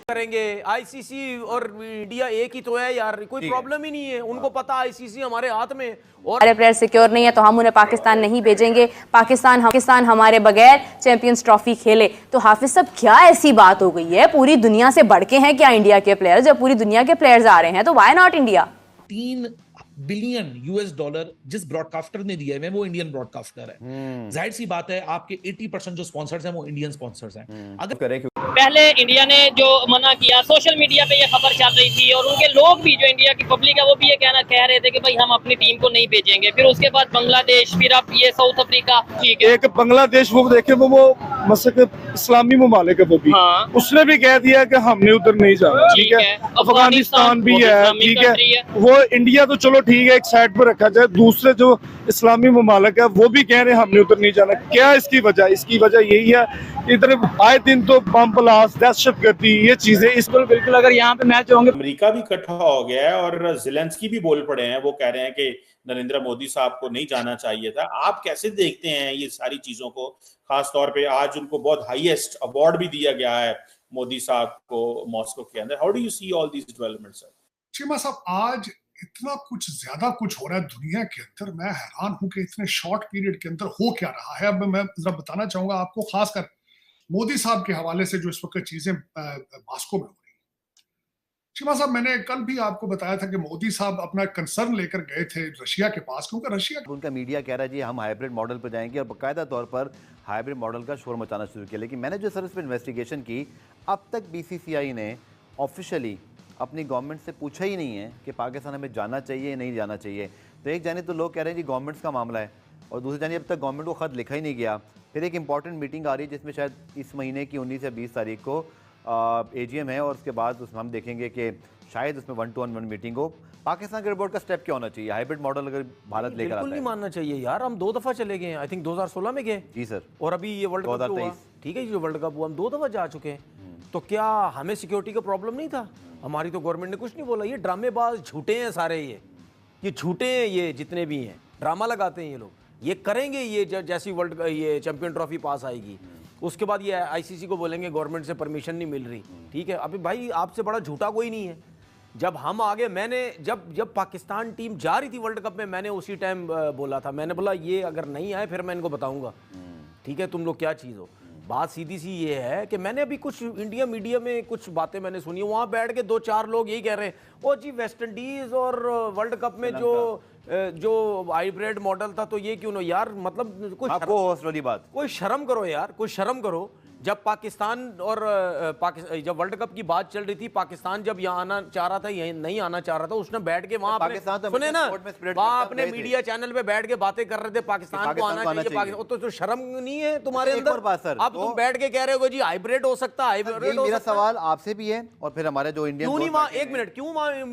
करेंगे। आईसीसी और इंडिया एक ही तो है यार, कोई प्रॉब्लम ही नहीं है। उनको पता आईसीसी हमारे हाथ में और हमारे प्लेयर सिक्योर नहीं है तो हम उन्हें पाकिस्तान नहीं भेजेंगे। पाकिस्तान हमारे बगैर चैंपियंस ट्रॉफी खेले। तो हाफिज साहब, क्या ऐसी बात हो गई है? पूरी दुनिया से बढ़ के हैं क्या इंडिया के प्लेयर? जब पूरी दुनिया के प्लेयर्स आ रहे हैं तो व्हाई नॉट इंडिया? $3 बिलियन जिस ब्रॉडकास्टर ने दिया है वो इंडियन ब्रॉडकास्टर है। जाहिर सी बात है आपके 80% जो स्पॉन्सर्स हैं वो इंडियन स्पॉन्सर्स हैं। अगर पहले इंडिया ने जो मना किया, सोशल मीडिया पे ये खबर चल रही थी और उनके लोग भी, जो इंडिया की पब्लिक है, वो भी ये कह रहे थे कि भाई हम अपनी टीम को नहीं भेजेंगे। फिर उसके बाद बांग्लादेश, फिर अब ये साउथ अफ्रीका। ठीक है, एक बांग्लादेश वो देखे वो मसक इस्लामी ममालिक है वो भी, हाँ। उसने भी कह दिया कि हमने उधर नहीं जाना। ठीक है, अफगानिस्तान भी है, ठीक है, वो इंडिया तो चलो ठीक है एक साइड पर रखा जाए, दूसरे जो इस्लामी ममालिक है वो भी कह रहे हैं हमने उधर नहीं जाना। क्या इसकी वजह? इसकी वजह यही है इधर आए दिन तो बम ब्लास्ट, दहशतगर्दी, ये चीजें इस पर बिल्कुल अगर यहाँ पे मैच होंगे। अमेरिका भी इकट्ठा हो गया है और ज़ेलेंस्की भी बोल पड़े हैं। वो कह रहे हैं कि नरेंद्र मोदी साहब को नहीं जाना चाहिए था। आप कैसे देखते हैं ये सारी चीजों को? खास तौर पे आज उनको बहुत हाईएस्ट अवार्ड भी दिया गया है मोदी साहब को मॉस्को के अंदर। How do you see all these developments sir? Cheema साहब, आज इतना कुछ ज्यादा कुछ हो रहा है दुनिया के अंदर। मैं हैरान हूं कि इतने शॉर्ट पीरियड के अंदर हो क्या रहा है। अब मैं जरा बताना चाहूंगा आपको, खासकर मोदी साहब के हवाले से जो इस वक्त चीजें मॉस्को में हो रही है। चीमा साहब, मैंने कल भी आपको बताया था कि मोदी साहब अपना कंसर्न लेकर गए थे रशिया के पास, क्योंकि रशिया उनका मीडिया कह रहा है जी हम हाइब्रिड मॉडल पर जाएंगे और बाकायदा तौर पर हाइब्रिड मॉडल का शोर मचाना शुरू किया। लेकिन मैंने जो सर इस पर इन्वेस्टिगेशन की, अब तक बीसीसीआई ने ऑफिशियली अपनी गवर्नमेंट से पूछा ही नहीं है कि पाकिस्तान हमें जाना चाहिए या नहीं जाना चाहिए। तो एक जाने तो लोग कह रहे हैं जी गवर्नमेंट्स का मामला है, और दूसरी जाने अब तक गवर्नमेंट को ख़त लिखा ही नहीं गया। फिर एक इंपॉर्टेंट मीटिंग आ रही है जिसमें शायद इस महीने की 19 या 20 तारीख को एजीएम है, और उसके बाद उसमें हम देखेंगे कि शायद उसमें 1-to-1 मीटिंग हो। पाकिस्तान के रिपोर्ट का स्टेप क्या होना चाहिए? हाइब्रिड मॉडल अगर भारत लेकर आता है, नहीं मानना चाहिए यार। हम 2 दफा चले गए हैं, आई थिंक 2016 में गए जी सर, और अभी ये वर्ल्ड कप हुआ। ठीक है, जो वर्ल्ड कप हुआ हम 2 दफा जा चुके हैं। तो क्या हमें सिक्योरिटी का प्रॉब्लम नहीं था? हमारी तो गवर्नमेंट ने कुछ नहीं बोला। ये ड्रामेबाज झूठे हैं सारे, ये झूठे हैं, ये जितने भी हैं ड्रामा लगाते हैं ये लोग। ये करेंगे, ये जैसी वर्ल्ड ये चैंपियन ट्रॉफी पास आएगी उसके बाद ये आईसीसी को बोलेंगे गवर्नमेंट से परमिशन नहीं मिल रही। ठीक है, अभी भाई आपसे बड़ा झूठा कोई नहीं है। जब हम आगे, मैंने जब पाकिस्तान टीम जा रही थी वर्ल्ड कप में, मैंने उसी टाइम बोला था, मैंने बोला ये अगर नहीं आए फिर मैं इनको बताऊंगा, ठीक है, तुम लोग क्या चीज़ हो। बात सीधी सी ये है कि मैंने अभी कुछ इंडिया मीडिया में कुछ बातें मैंने सुनी, वहाँ बैठ के 2-4 लोग यही कह रहे हैं ओ जी वेस्ट इंडीज और वर्ल्ड कप में जो हाइब्रिड मॉडल था तो ये क्यों ना यार, मतलब कोई शर्म करो यार, कोई शर्म करो। जब पाकिस्तान और जब वर्ल्ड कप की बात चल रही थी, पाकिस्तान जब यहाँ आना चाह रहा था, यहीं नहीं आना चाह रहा था, उसने बैठ के वहाँ सुने ना, वहाँ अपने मीडिया चैनल पे बैठ के बातें कर रहे थे पाकिस्तान को आना चाहिए। पाकिस्तान तो शर्म नहीं है तुम्हारे अंदर? अब तुम बैठ के कह रहे हो जी हाइब्रिड हो सकता है, हाइब्रिड। मेरा सवाल आपसे भी है और फिर हमारे जो इंडियन, क्यों नहीं वहाँ, एक मिनट, क्यों वहाँ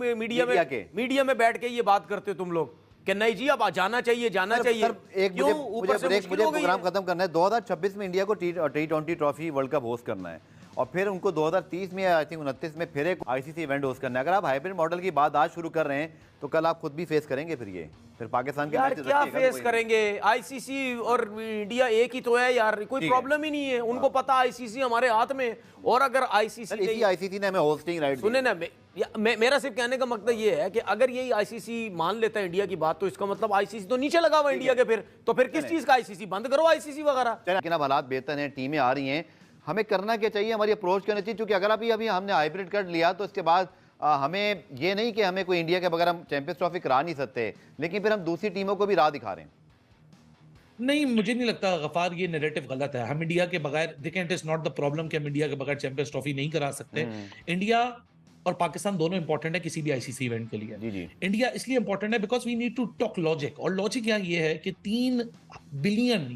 मीडिया में बैठ के ये बात करते हो तुम लोग कि नहीं जी अब जाना चाहिए, जाना चाहिए? एक मुझे प्रोग्राम खत्म करना है। 2026 में इंडिया को T20 trophy world cup host करना है, और फिर उनको 2030 में आई थिंक 29 में फिर एक आईसीसी इवेंट होस्ट करना है। अगर आप हाइब्रिड मॉडल की बात आज शुरू कर रहे हैं तो कल आप खुद भी फेस करेंगे फिर पाकिस्तान के यार क्या फेस करेंगे? आईसीसी और इंडिया एक ही तो है यार, कोई प्रॉब्लम ही नहीं है। उनको पता आईसीसी हमारे हाथ में, और अगर आईसीसी ने हमें होस्टिंग राइट, सुने ना, मेरा सिर्फ कहने का मतलब ये है कि अगर यही आईसीसी मान लेता है इंडिया की बात, तो इसका मतलब आईसीसी तो नीचे लगा हुआ इंडिया के। तो फिर किस चीज का आईसीसी? बंद करो आईसीसी वगैरह। लेकिन अब हालात बेहतर हैं, टीमें आ रही हैं, हमें करना क्या चाहिए? हमारी अप्रोच करनी चाहिए, क्योंकि अगर अभी हमने हाइब्रिड कर लिया तो इसके बाद हमें ये नहीं कि हमें कोई इंडिया के बगैर हम चैंपियंस ट्रॉफी करा नहीं सकते, लेकिन फिर हम दूसरी टीमों को भी राह दिखा रहे हैं। नहीं, मुझे नहीं लगता गफार ये नैरेटिव गलत है। हम इंडिया के बगैर, देखें, it is not the problem कि हम इंडिया के बगैर चैंपियंस ट्रॉफी नहीं करा सकते। इंडिया और पाकिस्तान दोनों इंपॉर्टेंट है किसी भी आईसीसी इवेंट के लिए। जी। इंडिया इसलिए इंपॉर्टेंट है because we need to talk logic, और लॉजिक यहाँ ये है कि $3 बिलियन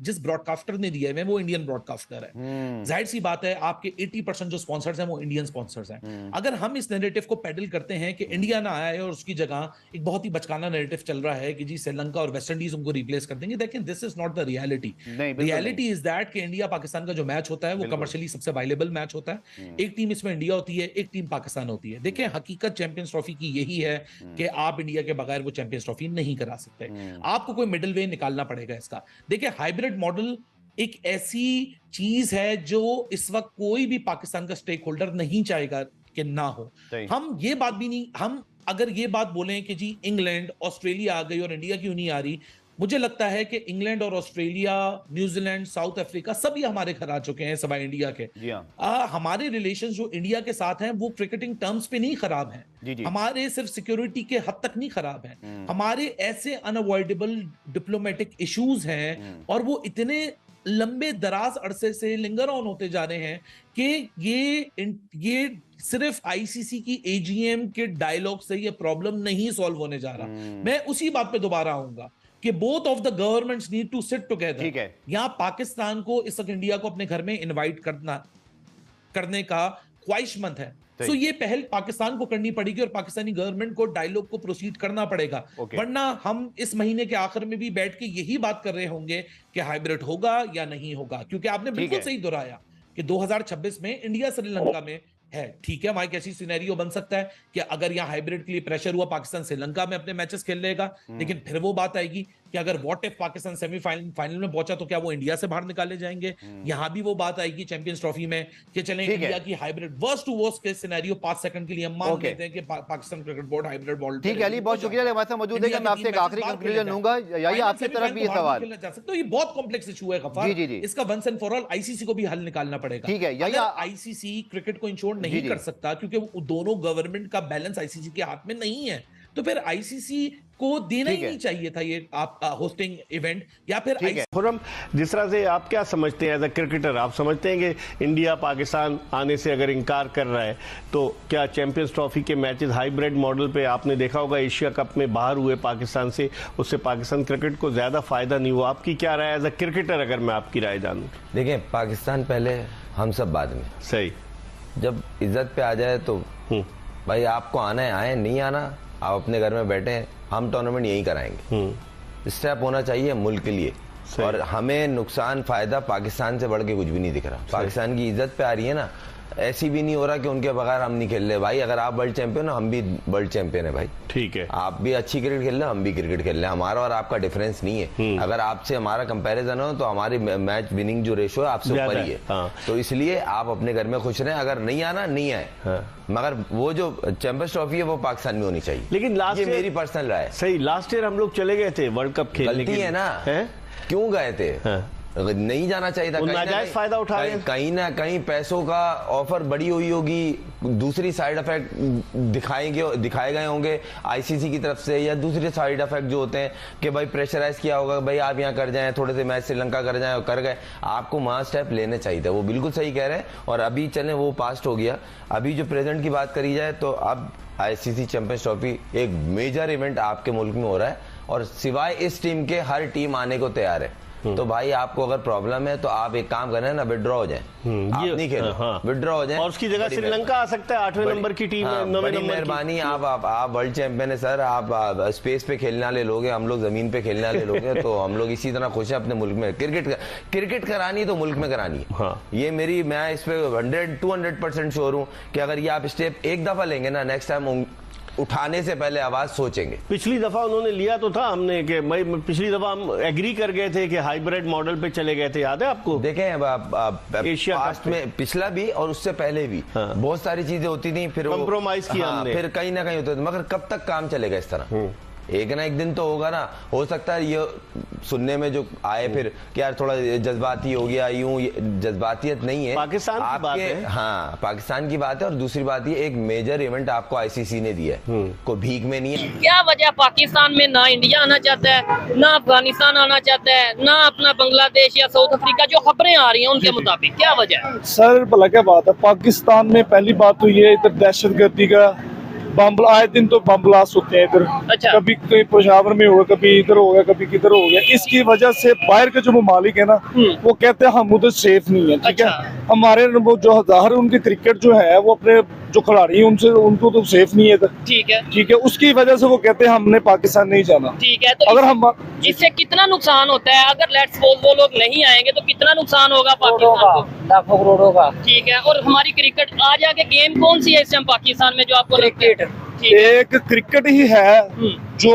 जिस ब्रॉडकास्टर ने दिया है वो इंडियन ब्रॉडकास्टर है। जाहिर सी बात है आपके 80% जो स्पॉन्सर्स हैं वो इंडियन स्पॉन्सर्स हैं। अगर हम इस नैरेटिव को पेडल करते हैं कि इंडिया ना आए और उसकी जगह एक बहुत ही बचकाना नैरेटिव चल रहा है कि जी श्रीलंका और वेस्ट इंडीज उनको रिप्लेस कर देंगे, लेकिन this is not the reality. Reality is that कि इंडिया पाकिस्तान का जो मैच होता है वो कमर्शियली सबसे वायलेबल मैच होता है। एक टीम इसमें इंडिया होती है, एक टीम पाकिस्तान होती है। देखिए, हकीकत चैंपियंस ट्रॉफी की यही है कि आप इंडिया के बगैर वो चैंपियंस ट्रॉफी नहीं करा सकते। आपको कोई मिडिल वे निकालना पड़ेगा इसका। देखिए, हाइब्रिड मॉडल एक ऐसी चीज है जो इस वक्त कोई भी पाकिस्तान का स्टेक होल्डर नहीं चाहेगा कि ना हो। हम ये बात भी नहीं, हम अगर ये बात बोलें कि जी इंग्लैंड ऑस्ट्रेलिया आ गई और इंडिया क्यों नहीं आ रही, मुझे लगता है कि इंग्लैंड और ऑस्ट्रेलिया, न्यूजीलैंड, साउथ अफ्रीका सभी हमारे घर आ चुके हैं सिवाय इंडिया के। हमारे रिलेशंस जो इंडिया के साथ हैं वो क्रिकेटिंग टर्म्स पे नहीं खराब हैं, हमारे सिर्फ सिक्योरिटी के हद तक नहीं खराब हैं, हमारे ऐसे अनअवॉइडेबल डिप्लोमेटिक इश्यूज हैं और वो इतने लंबे दराज अरसे से लिंगर ऑन होते जा रहे हैं कि ये सिर्फ आईसीसी की एजीएम के डायलॉग से ये प्रॉब्लम नहीं सॉल्व होने जा रहा। मैं उसी बात पे दोबारा आऊंगा कि both of the governments need to sit together. यहां पाकिस्तान को इस वक्त इंडिया को अपने घर में इनवाइट करने का ख्वाहिशमंद है, तो ये पहल पाकिस्तान को करनी पड़ेगी और पाकिस्तानी गवर्नमेंट को डायलॉग को प्रोसीड करना पड़ेगा। वरना हम इस महीने के आखिर में भी बैठ के यही बात कर रहे होंगे कि हाइब्रिड होगा या नहीं होगा, क्योंकि आपने बिल्कुल सही दोहराया कि 2026 में इंडिया श्रीलंका में है। ठीक है, वहां एक ऐसी सिनेरियो बन सकता है कि अगर यहाँ हाइब्रिड के लिए प्रेशर हुआ, पाकिस्तान श्रीलंका में अपने मैचेस खेल लेगा, लेकिन फिर वो बात आएगी कि अगर व्हाट इफ पाकिस्तान सेमीफाइनल में पहुंचा तो क्या वो इंडिया से बाहर निकाले जाएंगे। यहां भी वो बात आएगी चैंपियंस ट्रॉफी में कि चलें इंडिया की हाइब्रिड वर्स्ट टू वर्स्ट के सिनेरियो 5 सेकंड के लिए हम मान लेते हैं कि Pakistan cricket board hybrid ball. ठीक है अली, बहुत शुक्रिया हमारे साथ मौजूद है। मैं आपसे एक आखिरी कंक्लूजन लूंगा, यही आपकी तरफ भी सवाल तो ये बहुत कॉम्प्लेक्स इशू है गफार, इसका once and for all ICC को भी हल निकालना पड़ेगा। ठीक है, यही आईसीसी क्रिकेट को इंश्योर नहीं कर सकता क्योंकि दोनों गवर्नमेंट का बैलेंस आईसीसी के हाथ में नहीं है, तो फिर आईसीसी को देना ही नहीं चाहिए था ये आप होस्टिंग इवेंट, या फिर खुरम जिस तरह से आप क्या समझते हैं एज अ क्रिकेटर, आप समझते हैं कि इंडिया पाकिस्तान आने से अगर इनकार कर रहा है तो क्या चैंपियंस ट्रॉफी के मैचेस हाइब्रिड मॉडल पे आपने देखा होगा एशिया कप में बाहर हुए पाकिस्तान से, उससे पाकिस्तान क्रिकेट को ज्यादा फायदा नहीं हुआ? आपकी क्या राय एज अ क्रिकेटर, अगर मैं आपकी राय जानूं? देखिए, पाकिस्तान पहले, हम सब बाद में। सही, जब इज्जत पे आ जाए तो भाई आपको आना है आए, नहीं आना आप अपने घर में बैठे हैं, हम टूर्नामेंट यही कराएंगे। स्टेप होना चाहिए मुल्क के लिए, और हमें नुकसान फायदा पाकिस्तान से बढ़ के कुछ भी नहीं दिख रहा। पाकिस्तान की इज्जत पे आ रही है ना, ऐसी भी नहीं हो रहा कि उनके बगैर हम नहीं खेल रहे। भाई अगर आप वर्ल्ड चैंपियन हो, हम भी वर्ल्ड चैंपियन है भाई। ठीक है, आप भी अच्छी क्रिकेट खेल रहे हो, हम भी क्रिकेट खेल रहे हैं, हमारा और आपका डिफरेंस नहीं है। अगर आपसे हमारा कंपैरिजन हो तो हमारी मैच विनिंग जो रेशो है आपसे ऊपर ही है। तो इसलिए आप अपने घर में खुश रहें, अगर नहीं आना नहीं आए, मगर वो जो चैंपियंस ट्रॉफी है वो पाकिस्तान में होनी चाहिए। लेकिन लास्ट ये मेरी पर्सनल राय है। सही, लास्ट ईयर हम लोग चले गए थे वर्ल्ड कप खेलने, गलती है ना, क्यों गए थे? नहीं जाना चाहिए था, नाजायज फायदा उठा रहे हैं। कहीं ना कहीं पैसों का ऑफर बड़ी हुई होगी, दूसरी साइड इफेक्ट दिखाए गए होंगे आईसीसी की तरफ से, या दूसरे साइड इफेक्ट जो होते हैं कि भाई प्रेशराइज किया होगा, भाई आप यहाँ कर जाएं, थोड़े से मैच श्रीलंका कर जाएं, और कर गए। आपको वहां स्टेप लेने चाहिए था, वो बिल्कुल सही कह रहे हैं। और अभी चलें, वो पास्ट हो गया। अभी जो प्रेजेंट की बात करी जाए तो अब आईसीसी चैंपियंस ट्रॉफी एक मेजर इवेंट आपके मुल्क में हो रहा है, और सिवाय इस टीम के हर टीम आने को तैयार है। तो भाई आपको अगर प्रॉब्लम है तो आप एक काम करें ना, विड्रॉ हो जाए, आप नहीं खेलो, विड्रॉ हो जाए, और उसकी जगह श्रीलंका आ सकता है 8वें नंबर की टीम है, 9वें नंबर। मेहरबानी, आप वर्ल्ड चैंपियन है सर, आप स्पेस पे खेलने वाले लोग हैं, हम लोग जमीन पे खेलने वाले लोग हैं, तो हम लोग इसी तरह खुश हैं अपने मुल्क में। क्रिकेट करानी है तो मुल्क में करानी है। ये मेरी, मैं इस पे 200% श्योर हूँ कि अगर ये आप स्टेप एक दफा लेंगे ना, नेक्स्ट टाइम उठाने से पहले आवाज सोचेंगे। पिछली दफा उन्होंने लिया तो था, हमने कि पिछली दफा हम एग्री कर गए थे कि हाइब्रिड मॉडल पे चले गए थे, याद है आपको? देखें एशिया पास्ट में पिछला भी और उससे पहले भी बहुत सारी चीजें होती थी, फिर कॉम्प्रोमाइज किया हमने, फिर कहीं ना कहीं होता था, मगर कब तक काम चलेगा इस तरह? एक ना एक दिन तो होगा ना। हो सकता है ये सुनने में जो आए फिर कि यार थोड़ा जज्बाती हो गया, यूं जज्बातियत नहीं है, पाकिस्तान की बात है। हाँ, पाकिस्तान की बात है। और दूसरी बात ये, एक मेजर इवेंट आपको आईसीसी ने दिया है, कोई भीख में नहीं है। क्या वजह पाकिस्तान में ना इंडिया आना चाहता है, ना अफगानिस्तान आना चाहता है, ना अपना बांग्लादेश या साउथ अफ्रीका, जो खबरें आ रही हैं उनके मुताबिक क्या वजह है? सर भला क्या बात है, पाकिस्तान में पहली बात तो ये इधर दहशतगर्दी का बम, आए दिन तो बम ब्लास्ट होते हैं इधर। अच्छा। कभी कहीं पेशावर में होगा, कभी इधर हो गया, कभी किधर हो गया। इसकी वजह से बाहर के जो ममालिक है ना, वो कहते हैं हम उधर सेफ नहीं है। ठीक है, हमारे वो जो हजार उनकी क्रिकेट जो है वो अपने जो खिलाड़ी है उनसे, उनको तो सेफ नहीं है इधर। ठीक है, ठीक है, उसकी वजह से वो कहते हैं हमने पाकिस्तान नहीं जाना। ठीक है, तो अगर हम इससे कितना नुकसान होता है? अगर लेट्स सपोज वो लोग नहीं आएंगे तो कितना नुकसान होगा पाकिस्तान को? लाखों करोड़ों का। ठीक है, और हमारी क्रिकेट आ जाके गेम कौन सी है इस टाइम पाकिस्तान में जो आपको? क्रिकेट। एक क्रिकेट ही है जो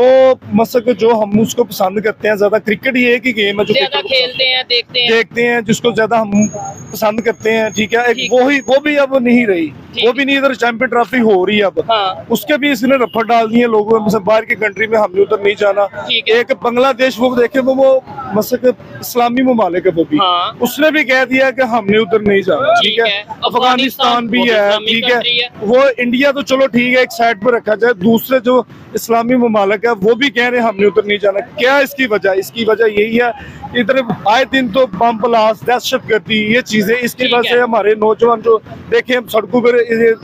मसक जो हम उसको पसंद करते हैं ज्यादा, क्रिकेट ही एक ही गेम है जो ज्यादा खेलते हैं, देखते हैं जिसको ज्यादा हम पसंद करते हैं, ठीक है। एक वो भी अब नहीं रही, वो भी नहीं, इधर चैंपियन ट्रॉफी हो रही है अब। हाँ। उसके भी इसने रफड़ डाल दिए लोगों में, बाहर की कंट्री में हमने उधर नहीं जाना। एक बांग्लादेश वो देखे वो मसक इस्लामी ममालिक है वो भी, हाँ। उसने भी कह दिया कि हमने उधर नहीं जाना, ठीक है। अफगानिस्तान भी है, ठीक है। वो इंडिया तो चलो ठीक है एक साइड पर रखा जाए, दूसरे जो इस्लामी ममालिक है वो भी कह रहे हैं हमने उधर नहीं जाना। क्या इसकी वजह? इसकी वजह यही है इधर आए दिन तो बम ब्लास्ट, दहशतगर्दी, ये चीजें, इसकी वजह से हमारे नौजवान जो देखे सड़कों पर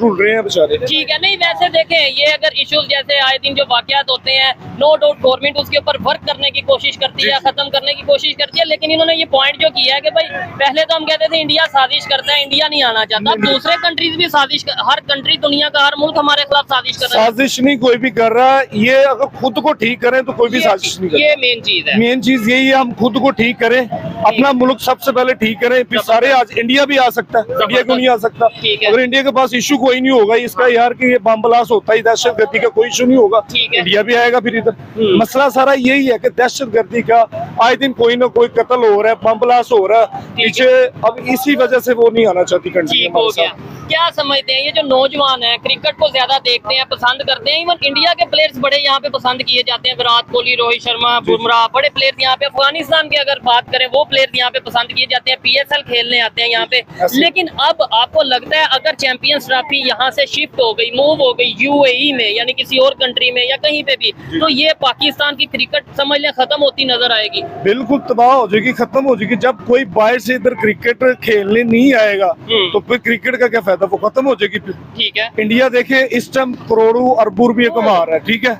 रुल रहे हैं बेचारे। ठीक है, नहीं वैसे देखें ये अगर इश्यूज जैसे आए दिन जो वाकयात होते हैं, नो डाउट गवर्नमेंट उसके ऊपर वर्क करने की कोशिश करती है, खत्म करने की कोशिश करती है, लेकिन इन्होंने ये पॉइंट जो किया है कि भाई पहले तो हम कहते थे इंडिया साजिश करता है, इंडिया नहीं आना चाहता, दूसरे कंट्रीज भी साजिश, हर कंट्री दुनिया का हर मुल्क हमारे खिलाफ साजिश कर रहा है। साजिश नहीं कोई भी कर रहा है, ये अगर खुद को ठीक करें तो कोई भी साजिश नहीं करता। ये मेन चीज है, मेन चीज यही है, हम खुद को ठीक करें, अपना मुल्क सबसे पहले ठीक करें, फिर सारे आज इंडिया भी आ सकता है, इंडिया क्यों नहीं आ सकता? अगर इंडिया के पास इशू कोई नहीं होगा इसका यार कि ये बम ब्लास्ट होता है, दहशतगर्दी का कोई इशू नहीं होगा, इंडिया भी आएगा फिर इधर। मसला सारा यही है कि दहशतगर्दी का आए दिन कोई ना कोई कत्ल हो रहा है, बम ब्लास्ट हो रहा है पीछे, अब इसी वजह से वो नहीं आना चाहती कंट्री हमारे साथ। क्या समझते हैं ये जो नौजवान है क्रिकेट को ज्यादा देखते हैं, पसंद करते हैं, इवन इंडिया के प्लेयर्स बड़े यहाँ पे पसंद किए जाते हैं, विराट कोहली, रोहित शर्मा, बुमराह, बड़े प्लेयर्स यहाँ पे, अफगानिस्तान की अगर बात करें वो प्लेयर्स यहाँ पे पसंद किए जाते हैं, PSL खेलने आते हैं यहाँ पे। लेकिन अब आपको लगता है अगर चैंपियंस ट्रॉफी यहाँ से शिफ्ट हो गई, मूव हो गई UAE में, यानी किसी और कंट्री में या कहीं पे भी, तो ये पाकिस्तान की क्रिकेट समझ लें खत्म होती नजर आएगी? बिल्कुल तबाह हो जाएगी, खत्म हो जाएगी। जब कोई बाहर से इधर क्रिकेट खेलने नहीं आएगा तो फिर क्रिकेट का क्या फायदा, वो खत्म हो जाएगी फिर। ठीक है, इंडिया देखे इस टाइम करोड़ों अरबों रुपये कमा रहा है, ठीक है,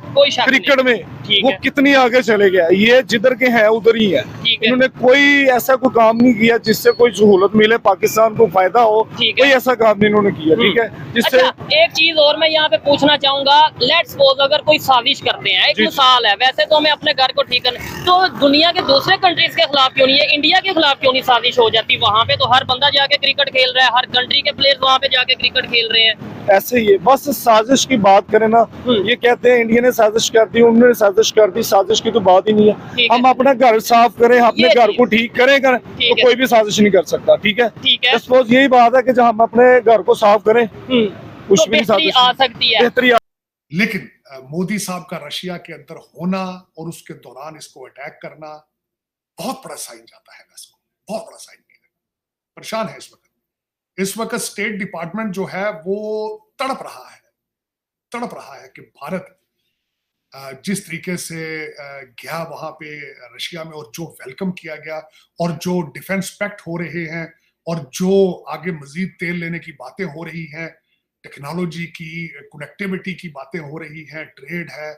क्रिकेट में वो कितनी आगे चले गया। ये जिधर के हैं उधर ही है, इन्होंने कोई ऐसा कोई काम नहीं किया जिससे कोई सहूलत मिले, पाकिस्तान को फायदा हो, कोई ऐसा काम नहीं इन्होंने किया, ठीक है। जिससे एक चीज और मैं यहाँ पे पूछना चाहूंगा, लेट्स सपोज अगर कोई साजिश करते हैं, एक मिसाल है, वैसे तो हमें अपने घर को ठीक करना, तो दुनिया के दूसरे कंट्रीज के खिलाफ क्यों नहीं है, इंडिया के खिलाफ क्यों नहीं साजिश हो जाती? वहाँ पे तो हर बंदा जाके क्रिकेट खेल रहा है, हर कंट्री के प्लेयर्स वहाँ पे जाके क्रिकेट खेल रहे हैं। ऐसे ही है, बस साजिश की बात करें ना, ये कहते हैं इंडिया ने साजिश कर दी, उन्होंने साजिश कर दी, साजिश की तो बात ही नहीं है। हम अपना घर साफ करें, अपने घर को ठीक करें तो कोई भी साजिश नहीं कर सकता, ठीक है। सपोज यही बात है कि जब हम अपने घर को साफ करें कुछ भी साजिश आ सकती है। लेकिन मोदी साहब का रशिया के अंदर होना और उसके दौरान इसको अटैक करना बहुत बड़ा साइन जाता है, बहुत बड़ा साइन। परेशान है इस वक्त स्टेट डिपार्टमेंट जो है वो तड़प रहा है कि भारत जिस तरीके से गया वहां पे रशिया में, और जो वेलकम किया गया, और जो डिफेंस पैक्ट हो रहे हैं, और जो आगे मजीद तेल लेने की बातें हो रही हैं, टेक्नोलॉजी की, कनेक्टिविटी की बातें हो रही हैं, ट्रेड है,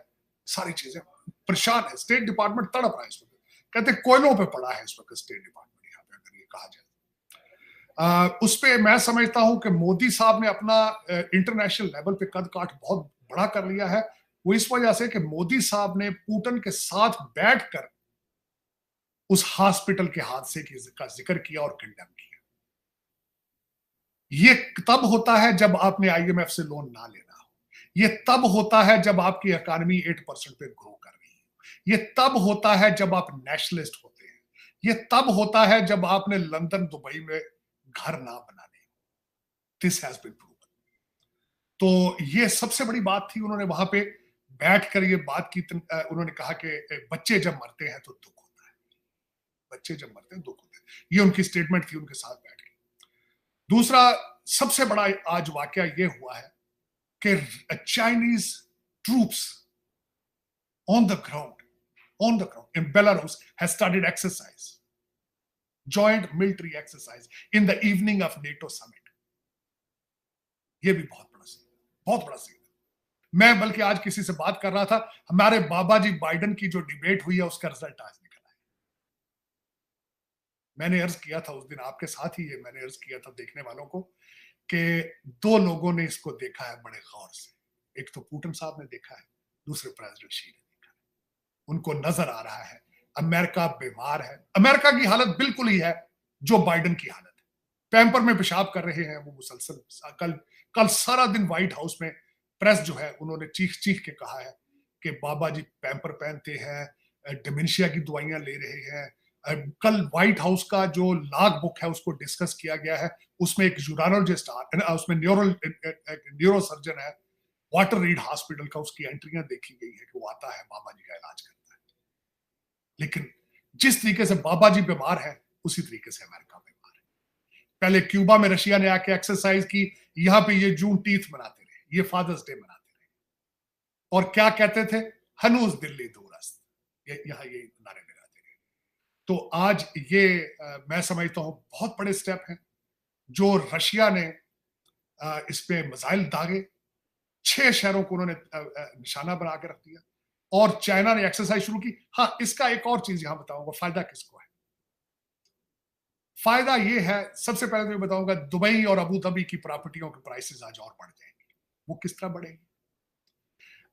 सारी चीजें। परेशान है स्टेट डिपार्टमेंट, तड़प रहा है इस वक्त, कहते कोयलों पे पड़ा है इस वक्त स्टेट डिपार्टमेंट, यहाँ पे अगर ये कहा जाए। उस पे मैं समझता हूं कि मोदी साहब ने अपना इंटरनेशनल लेवल पे कद काठ बहुत बड़ा कर लिया है। वो इस वजह से कि मोदी साहब ने पुतिन के साथ बैठकर उस हॉस्पिटल के हादसे का जिक्र किया और कंडेम किया। ये तब होता है जब आपने IMF से लोन ना लेना हो, ये तब होता है जब आपकी इकोनॉमी 8% पे ग्रो कर रही है, ये तब होता है जब आप नेशनलिस्ट होते हैं, ये तब होता है जब आपने लंदन दुबई में घर ना बनाने। This has been proven. तो ये सबसे बड़ी बात थी। उन्होंने वहां पे बैठकर ये बात की, उन्होंने कहा कि बच्चे जब मरते हैं तो दुख होता है, बच्चे जब मरते हैं दुख होता है, ये उनकी स्टेटमेंट थी उनके साथ बैठ के। दूसरा सबसे बड़ा आज वाकया ये हुआ है कि Chinese troops on the ground in Belarus has started exercise, joint military exercise in the evening of NATO summit। ये भी बहुत बड़ा सीन है। मैं बल्कि आज किसी से बात कर रहा था, हमारे बाबा जी बाइडेन की जो डिबेट हुई है उसका रिजल्ट आज निकला है। मैंने अर्ज किया था उस दिन आपके साथ ही, ये मैंने अर्ज किया था देखने वालों को कि 2 लोगों ने इसको देखा है बड़े गौर से। एक तो पुतिन साहब ने देखा है, दूसरे प्रेसिडेंट शी ने देखा है। उनको नजर आ रहा है अमेरिका बीमार है। अमेरिका की हालत बिल्कुल ही है जो बाइडेन की हालत है, पैम्पर में पेशाब कर रहे हैं वो मुसलसल। कल सारा दिन व्हाइट हाउस में प्रेस जो है उन्होंने चीख के कहा है कि बाबा जी पैम्पर पहनते हैं, डिमेंशिया की दवाइयां ले रहे हैं। कल व्हाइट हाउस का जो लॉग बुक है उसको डिस्कस किया गया है, उसमें एक यूरोलॉजिस्ट, उसमें न्यूरो सर्जन है वाटर रीड हॉस्पिटल का, उसकी एंट्रियां देखी गई है कि वो आता है बाबा जी का इलाज करता है। लेकिन जिस तरीके से बाबा जी बीमार है उसी तरीके से अमेरिका बीमार है। पहले क्यूबा में रशिया ने आके एक्सरसाइज की, यहां पे ये जून टीथ मनाते रहे, ये फादर्स डे मनाते रहे, और क्या कहते थे, हनूज दिल्ली दूरस्त, यहां ये नारे लगाते रहे। तो आज ये मैं समझता हूं बहुत बड़े स्टेप हैं जो रशिया ने इस पे मिसाइल दागे, 6 शहरों को उन्होंने निशाना बना के रख दिया, और चाइना ने एक्सरसाइज शुरू की। हाँ, इसका एक और चीज यहां बताऊंगा, फायदा किसको है। फायदा ये है, सबसे पहले तो मैं बताऊंगा, दुबई और अबू धाबी की प्रॉपर्टियों के प्राइसेस आज और बढ़ जाएंगे। वो किस तरह बढ़ेंगे?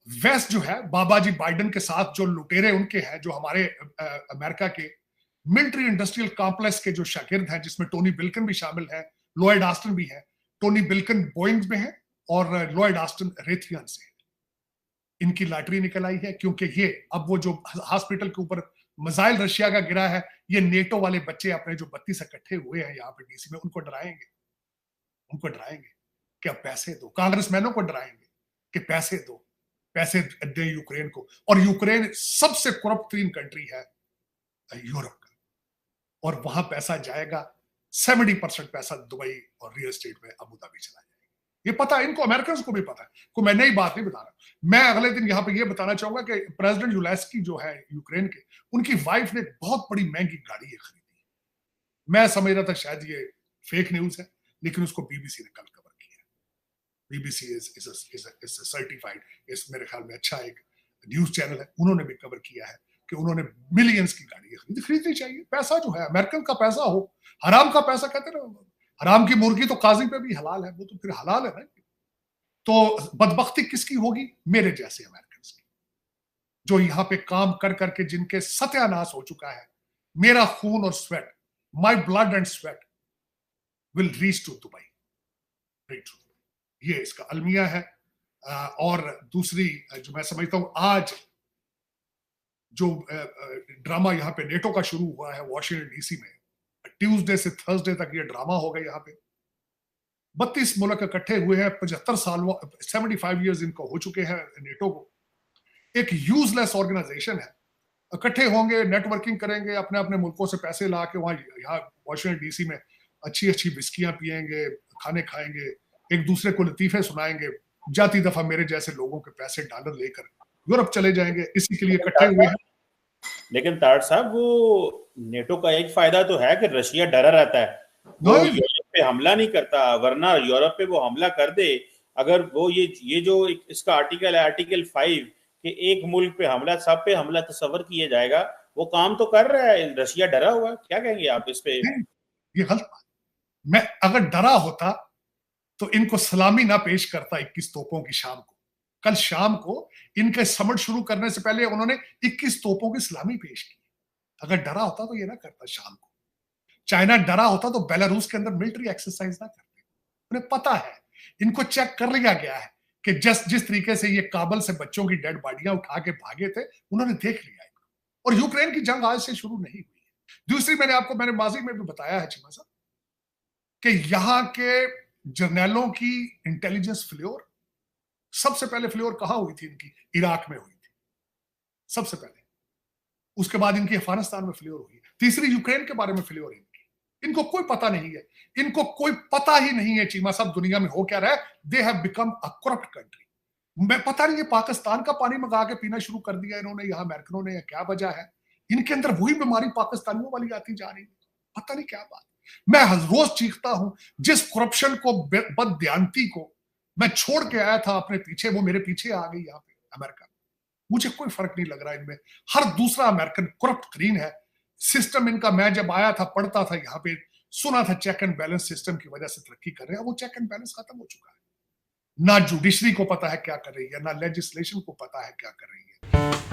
वेस्ट जो है, बाबा जी बाइडेन के साथ जो लुटेरे उनके हैं, जो हमारे अमेरिका के मिलिट्री इंडस्ट्रियल कॉम्प्लेक्स के जो शागिर्द हैं, जिसमें टोनी बिल्किन भी शामिल है, लॉयड ऑस्टिन भी है। टोनी बिल्किन बोइंग में है और लॉयड ऑस्टिन रेथियन से। इनकी लॉटरी निकल आई है, क्योंकि ये अब वो जो हॉस्पिटल के ऊपर मिसाइल रशिया का गिरा है, ये नेटो वाले बच्चे अपने जो 32 इकट्ठे हुए हैं यहाँ पे डीसी में, उनको डराएंगे, कि अब पैसे दो। कांग्रेसमैनों को डराएंगे कि पैसे दो, पैसे दे यूक्रेन को। और यूक्रेन सबसे करप्ट कंट्री है यूरोप का, और वहां पैसा जाएगा, 70% पैसा दुबई और रियल एस्टेट में अबू धाबी चला जाएगा। ये पता है इनको, अमेरिकन को भी पता है, को मैं नई बात नहीं बता रहा। मैं अगले दिन यहाँ पे ये बताना चाहूंगा कि प्रेसिडेंट ज़ेलेंस्की जो है यूक्रेन के, उनकी वाइफ ने बहुत बड़ी महंगी गाड़ी खरीदी। मैं समझ रहा था शायद ये फेक न्यूज है, लेकिन उसको बीबीसी ने कल कवर किया। बीबीसी इज सर्टिफाइड, इस मेरे ख्याल में अच्छा एक न्यूज चैनल है, उन्होंने भी कवर किया है कि उन्होंने मिलियंस की गाड़ी खरीदनी चाहिए। पैसा जो है अमेरिकन का पैसा हो, हराम का पैसा कहते ना, हराम की मुर्गी तो काजी पे भी हलाल है, वो तो फिर हलाल है ना। तो बदबख्ती किसकी होगी? मेरे जैसे अमेरिकन की, जो यहाँ पे काम कर करके जिनके सत्यानाश हो चुका है। मेरा खून और sweat, my blood and sweat will reach to Dubai. ये इसका अलमिया है। और दूसरी जो मैं समझता हूं, आज जो ड्रामा यहाँ पे नेटो का शुरू हुआ है वॉशिंगटन डीसी में, ट्यूसडे से थर्सडे तक ये ड्रामा होगा। यहाँ पे 32 मुल्क इकट्ठे हुए हैं, 75 साल 75 ईयर्स इनको हो चुके हैं नेटो को। एक यूजलेस ऑर्गेनाइजेशन है, इकट्ठे होंगे, नेटवर्किंग करेंगे, अपने अपने मुल्कों से पैसे ला के वहां यहाँ वॉशिंगटन डीसी में अच्छी अच्छी बिस्कियां पियेंगे, खाने खाएंगे, एक दूसरे को लतीफे सुनाएंगे। जाती दफा मेरे जैसे लोगों के पैसे डॉलर लेकर यूरोप चले जाएंगे, इसी के लिए इकट्ठे हुए हैं। लेकिन तार साहब, वो नेटो का एक फायदा तो है कि रशिया डरा रहता है, वो यूरोप पे हमला नहीं करता, वरना यूरोप पे वो हमला कर दे। अगर वो ये जो इसका आर्टिकल है, आर्टिकल 5 कि एक मुल्क पे हमला, सब पे हमला तस्वर किया जाएगा, वो काम तो कर रहा है, रशिया डरा हुआ है। क्या कहेंगे आप इस पे? ये गलत बात। मैं अगर डरा होता तो इनको सलामी ना पेश करता 21 तोपों की शाम को। कल शाम को इनके समट शुरू करने से पहले उन्होंने 21 तोपों की सलामी पेश की। अगर डरा होता तो ये ना करता शाम को। चाइना डरा होता तो बेलारूस के अंदर मिलिट्री एक्सरसाइज ना करते। उन्हें पता है, इनको चेक कर लिया गया है कि जिस तरीके से ये काबल से बच्चों की डेड बॉडियां उठा के भागे थे, उन्होंने देख लिया इनको। और यूक्रेन की जंग आज से शुरू नहीं हुई है। दूसरी, मैंने माजी में भी बताया है चीमा साहब कि यहाँ के जर्नैलों की इंटेलिजेंस फ्लोर, सबसे पहले फ्लोर कहां हुई थी इनकी? इराक में हुई थी सबसे पहले। उसके बाद इनकी अफगानिस्तान में फ्लोर हुई। तीसरी यूक्रेन के बारे में फ्लोर इनकी। इनको कोई पता नहीं है, इनको कोई पता ही नहीं है चीमा साहब दुनिया में हो क्या रहा है। They have become a corrupt country. मैं पता नहीं, ये पाकिस्तान का पानी मंगा के पीना शुरू कर दिया इन्होंने यहाँ अमेरिकनों ने, या क्या वजह है? इनके अंदर वही बीमारी पाकिस्तानियों वाली आती जा रही है, पता नहीं क्या बात। मैं रोज चीखता हूं, जिस करप्शन को, बददियानती को मैं छोड़ के आया था अपने पीछे, वो मेरे पीछे आ गई यहाँ पे अमेरिका। मुझे कोई फर्क नहीं लग रहा इनमें। हर दूसरा अमेरिकन करप्ट तरीन है। सिस्टम इनका, मैं जब आया था, पढ़ता था यहाँ पे, सुना था चेक एंड बैलेंस सिस्टम की वजह से तरक्की कर रहे हैं। वो चेक एंड बैलेंस खत्म हो चुका है। ना जुडिशरी को पता है क्या कर रही है, ना लेजिस्लेशन को पता है क्या कर रही है।